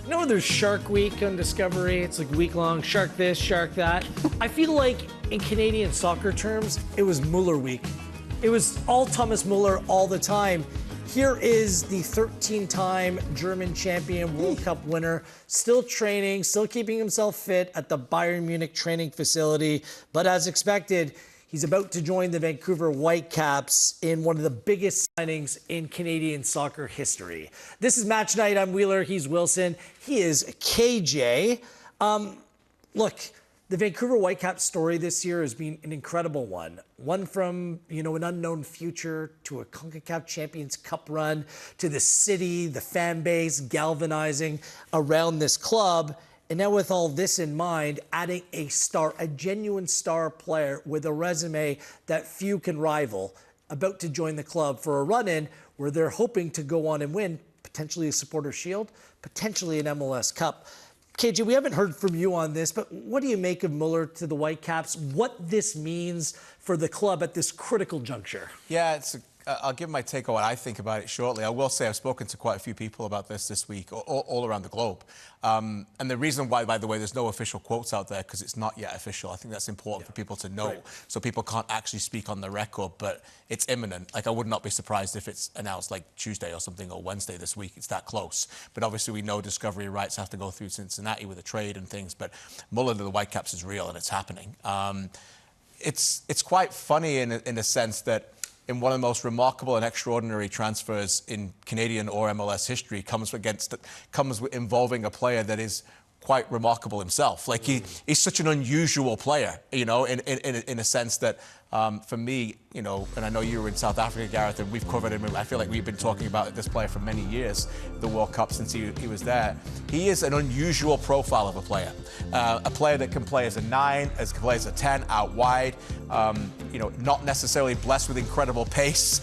You know, there's Shark Week on Discovery. It's like week-long, shark this, shark that. I feel like in Canadian soccer terms, it was Müller Week. It was all Thomas Müller all the time. Here is the 13-time German champion, World Cup winner, still training, still keeping himself fit at the Bayern Munich training facility. But as expected, he's about to join the Vancouver Whitecaps in one of the biggest signings in Canadian soccer history. This is Match Night. I'm Wheeler. He's Wilson. He is KJ. Look, the Vancouver Whitecaps story this year has been an incredible one. One from, an unknown future to a CONCACAF Champions Cup run to the city, the fan base galvanizing around this club. And now with all this in mind, adding a star, a genuine star player with a resume that few can rival, about to join the club for a run-in where they're hoping to go on and win, potentially a Supporter Shield, potentially an MLS Cup. KJ, we haven't heard from you on this, but what do you make of Müller to the Whitecaps? What this means for the club at this critical juncture? Yeah, I'll give my take on what I think about it shortly. I will say I've spoken to quite a few people about this week, all around the globe. And the reason why, by the way, there's no official quotes out there, because it's not yet official. I think that's important for people to know. Right. So people can't actually speak on the record, but it's imminent. Like, I would not be surprised if it's announced like Tuesday or something, or Wednesday this week. It's that close. But obviously we know discovery rights have to go through Cincinnati with a trade and things. But Müller to the Whitecaps is real, and it's happening. It's quite funny in a sense that in one of the most remarkable and extraordinary transfers in Canadian or MLS history comes involving a player that is quite remarkable himself. Like, he's such an unusual player, in a sense that, for me, and I know you were in South Africa, Gareth, and we've covered him. I feel like we've been talking about this player for many years, the World Cup, since he was there. He is an unusual profile of a player that can play as a 9, can play as a 10, out wide, not necessarily blessed with incredible pace.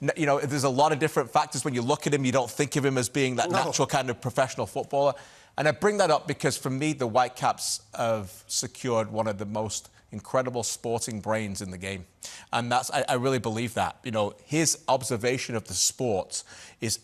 There's a lot of different factors. When you look at him, you don't think of him as being that natural kind of professional footballer. And I bring that up because, for me, the Whitecaps have secured one of the most incredible sporting brains in the game. And I really believe that. His observation of the sport is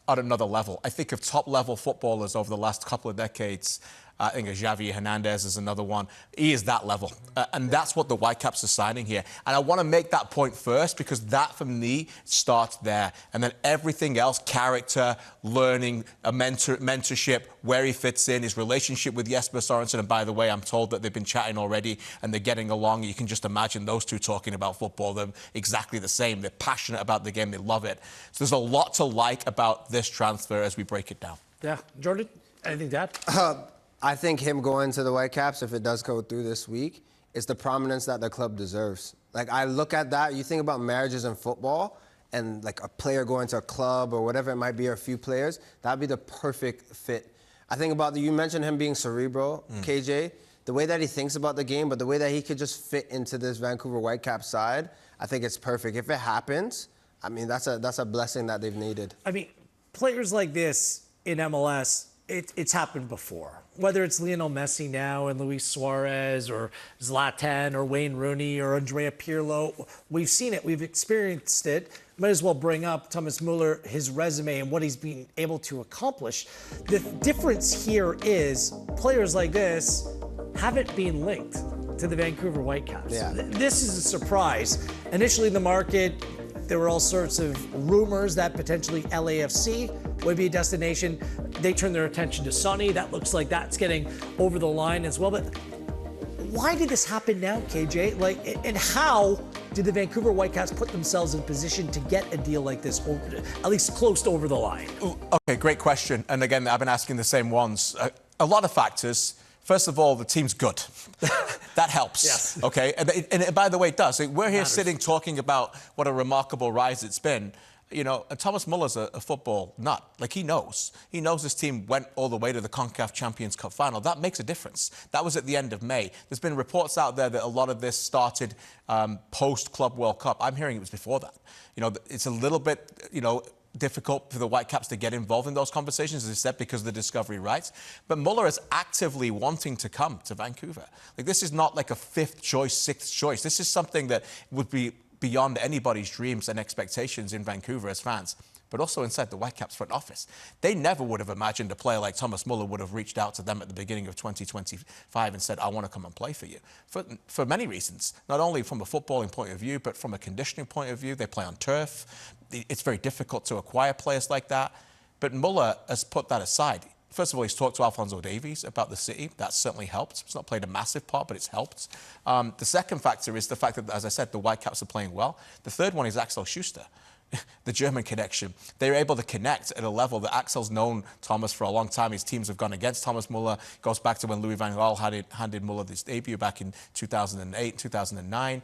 at another level. I think of top-level footballers over the last couple of decades. I think of Xavi Hernandez is another one. He is that level. And that's what the Whitecaps are signing here. And I want to make that point first, because that, for me, starts there. And then everything else, character, learning, mentorship, where he fits in, his relationship with Jesper Sorensen. And by the way, I'm told that they've been chatting already and they're getting along. You can just imagine those two talking about football. They're exactly the same. They're passionate about the game. They love it. So there's a lot to like about this transfer as we break it down. Yeah. Jordan, anything to add? I think him going to the Whitecaps, if it does go through this week, is the prominence that the club deserves. Like, I look at that, you think about marriages in football, and like a player going to a club or whatever it might be, or a few players, that'd be the perfect fit. I think about you mentioned him being cerebral, KJ, the way that he thinks about the game, but the way that he could just fit into this Vancouver Whitecaps side, I think it's perfect. If it happens, I mean, that's a blessing that they've needed. I mean, players like this in MLS, it's happened before. Whether it's Lionel Messi now and Luis Suarez or Zlatan or Wayne Rooney or Andrea Pirlo, we've seen it, we've experienced it. Might as well bring up Thomas Müller, his resume and what he's been able to accomplish. The difference here is players like this haven't been linked to the Vancouver Whitecaps. Yeah. This is a surprise. Initially in the market, there were all sorts of rumors that potentially LAFC would be a destination. They turned their attention to Sonny. That looks like that's getting over the line as well. But why did this happen now, KJ? And how did the Vancouver Whitecaps put themselves in position to get a deal like this, at least close to over the line? Okay, great question. And again, I've been asking the same ones. A lot of factors. First of all, the team's good. That helps. Yes. Okay. And by the way, it does. We're here sitting talking about what a remarkable rise it's been. And Thomas Müller's a football nut. Like, he knows. He knows his team went all the way to the CONCACAF Champions Cup final. That makes a difference. That was at the end of May. There's been reports out there that a lot of this started post-Club World Cup. I'm hearing it was before that. It's a little bit, difficult for the Whitecaps to get involved in those conversations, as I said, because of the discovery rights. But Müller is actively wanting to come to Vancouver. Like, this is not like a 5th choice, 6th choice. This is something that would be beyond anybody's dreams and expectations in Vancouver as fans. but also inside the Whitecaps front office. They never would have imagined a player like Thomas Müller would have reached out to them at the beginning of 2025 and said, I want to come and play for you. For many reasons, not only from a footballing point of view, but from a conditioning point of view. They play on turf. It's very difficult to acquire players like that. But Müller has put that aside. First of all, he's talked to Alphonso Davies about the city. That's certainly helped. It's not played a massive part, but it's helped. The second factor is the fact that, as I said, the Whitecaps are playing well. The third one is Axel Schuster, the German connection. They're able to connect at a level that Axel's known Thomas for a long time. His teams have gone against Thomas Müller. It goes back to when Louis van Gaal handed Müller his debut back in 2008, 2009.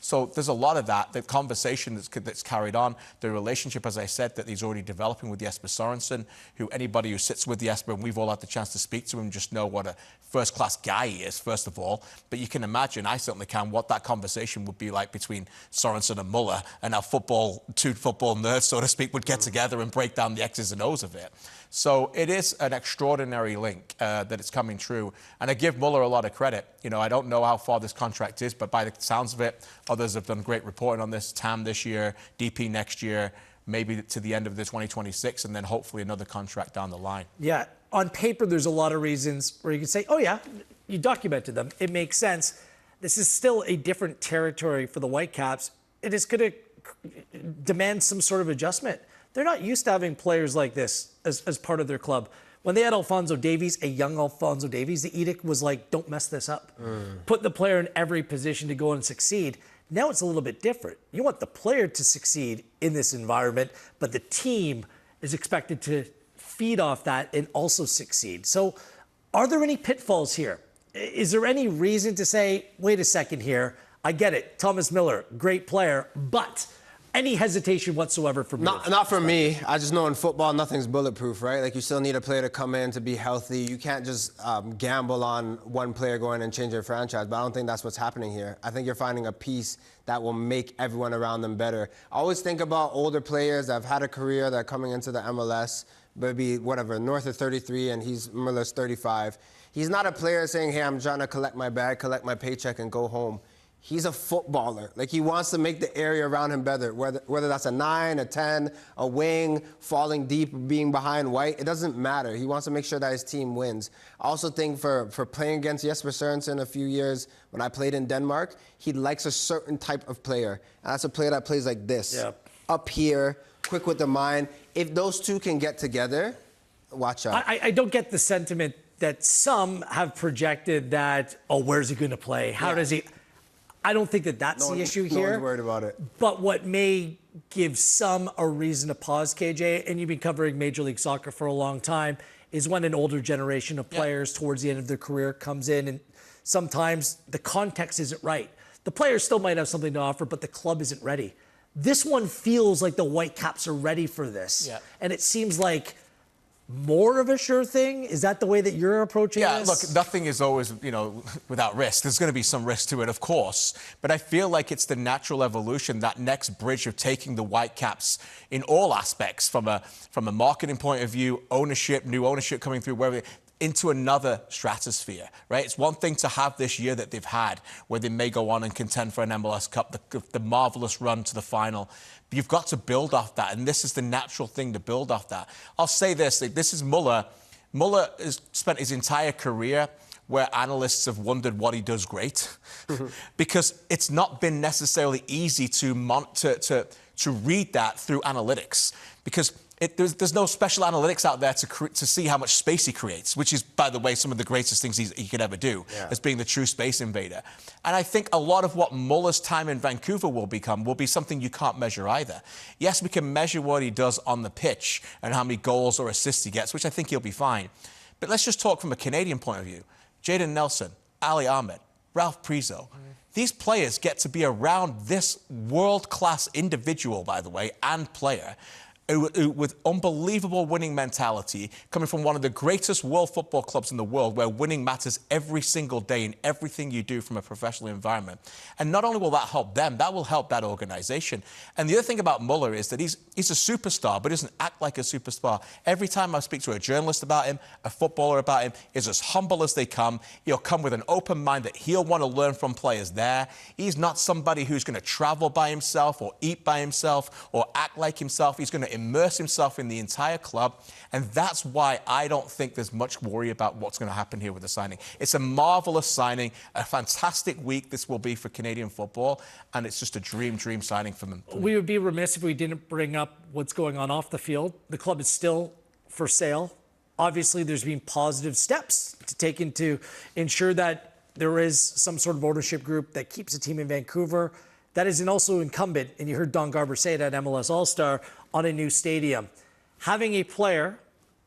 So there's a lot of that, the conversation that's carried on, the relationship, as I said, that he's already developing with Jesper Sorensen, who anybody who sits with Jesper, and we've all had the chance to speak to him, just know what a first-class guy he is, first of all. But you can imagine, I certainly can, what that conversation would be like between Sorensen and Müller, and how two football nerds, so to speak, would get together and break down the X's and O's of it. So it is an extraordinary link that it's coming true. And I give Müller a lot of credit. You know, I don't know how far this contract is, but by the sounds of it, others have done great reporting on this. TAM this year, DP next year, maybe to the end of the 2026, and then hopefully another contract down the line. Yeah, on paper, there's a lot of reasons where you can say, oh yeah, you documented them. It makes sense. This is still a different territory for the Whitecaps. It is going to demand some sort of adjustment. They're not used to having players like this as part of their club. When they had Alphonso Davies, a young Alphonso Davies, the edict was like, don't mess this up. Put the player in every position to go and succeed. Now it's a little bit different. You want the player to succeed in this environment, but the team is expected to feed off that and also succeed. So are there any pitfalls here? Is there any reason to say, wait a second here, I get it, Thomas Müller, great player, but any hesitation whatsoever for me? Not for me. I just know in football, nothing's bulletproof, right? Like, you still need a player to come in to be healthy. You can't just gamble on one player going and change your franchise, but I don't think that's what's happening here. I think you're finding a piece that will make everyone around them better. I always think about older players that have had a career that are coming into the MLS, maybe, whatever, north of 33, and Müller's 35. He's not a player saying, hey, I'm trying to collect my bag, collect my paycheck, and go home. He's a footballer. Like, he wants to make the area around him better, whether that's a 9, a 10, a wing, falling deep, being behind White. It doesn't matter. He wants to make sure that his team wins. I also think for playing against Jesper Sorensen a few years when I played in Denmark, he likes a certain type of player. And that's a player that plays like this, up here, quick with the mind. If those two can get together, watch out. I don't get the sentiment that some have projected that, oh, where's he going to play? How does he... I don't think that that's the issue here. No one's worried about it. But what may give some a reason to pause, KJ, and you've been covering Major League Soccer for a long time, is when an older generation of players towards the end of their career comes in, and sometimes the context isn't right. The players still might have something to offer, but the club isn't ready. This one feels like the Whitecaps are ready for this. And it seems like more of a sure thing? Is that the way that you're approaching this? Yeah, look, nothing is always, you know, without risk. There's going to be some risk to it, of course. But I feel like it's the natural evolution, that next bridge of taking the Whitecaps in all aspects, from a marketing point of view, ownership, new ownership coming through, wherever, into another stratosphere, right? It's one thing to have this year that they've had, where they may go on and contend for an MLS Cup, the marvellous run to the final. But you've got to build off that, and this is the natural thing to build off that. I'll say this, this is Müller. Müller has spent his entire career where analysts have wondered what he does great, because it's not been necessarily easy to read that through analytics, because there's no special analytics out there to see how much space he creates, which is, by the way, some of the greatest things he could ever do, as being the true space invader. And I think a lot of what Müller's time in Vancouver will be something you can't measure either. Yes, we can measure what he does on the pitch and how many goals or assists he gets, which I think he'll be fine. But let's just talk from a Canadian point of view. Jadon Nelson, Ali Ahmed, Ralph Priso. These players get to be around this world-class individual, by the way, and player, with unbelievable winning mentality, coming from one of the greatest world football clubs in the world, where winning matters every single day in everything you do from a professional environment. And not only will that help them, that will help that organization. And the other thing about Müller is that he's a superstar, but doesn't act like a superstar. Every time I speak to a journalist about him, a footballer about him, is as humble as they come. He'll come with an open mind that he'll want to learn from players there. He's not somebody who's going to travel by himself or eat by himself or act like himself. He's going to immerse himself in the entire club. And that's why I don't think there's much worry about what's going to happen here with the signing. It's a marvelous signing, a fantastic week this will be for Canadian football, and it's just a dream signing for them. We would be remiss if we didn't bring up what's going on off the field. The club is still for sale. Obviously, there's been positive steps to take to ensure that there is some sort of ownership group that keeps the team in Vancouver. That is also incumbent, and you heard Don Garber say it at MLS All-Star, on a new stadium. Having a player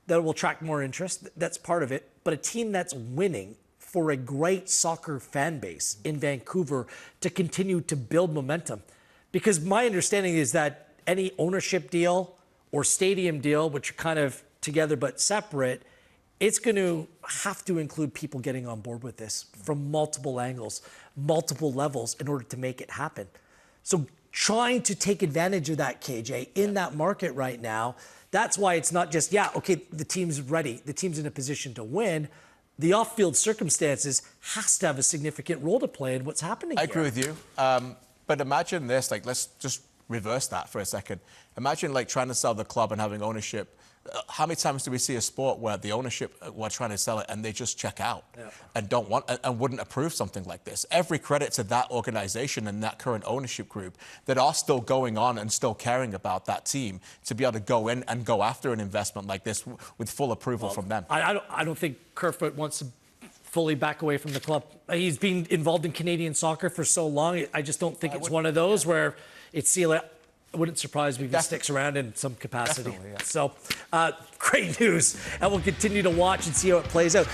that will attract more interest, that's part of it, but a team that's winning for a great soccer fan base in Vancouver to continue to build momentum. Because my understanding is that any ownership deal or stadium deal, which are kind of together but separate, it's going to have to include people getting on board with this from multiple angles, multiple levels in order to make it happen. So trying to take advantage of that, KJ, in that market right now, that's why it's not just, the team's ready, the team's in a position to win. The off-field circumstances has to have a significant role to play in what's happening I here. agree with you. But imagine this, let's just reverse that for a second. Imagine trying to sell the club and having ownership. How many times do we see a sport where the ownership were trying to sell it and they just check out and don't want and wouldn't approve something like this? Every credit to that organization and that current ownership group that are still going on and still caring about that team to be able to go in and go after an investment like this with full approval from them. I don't think Kerfoot wants to fully back away from the club. He's been involved in Canadian soccer for so long. I just don't think it's one of those where it's it wouldn't surprise me if he sticks around in some capacity. So, great news. And we'll continue to watch and see how it plays out.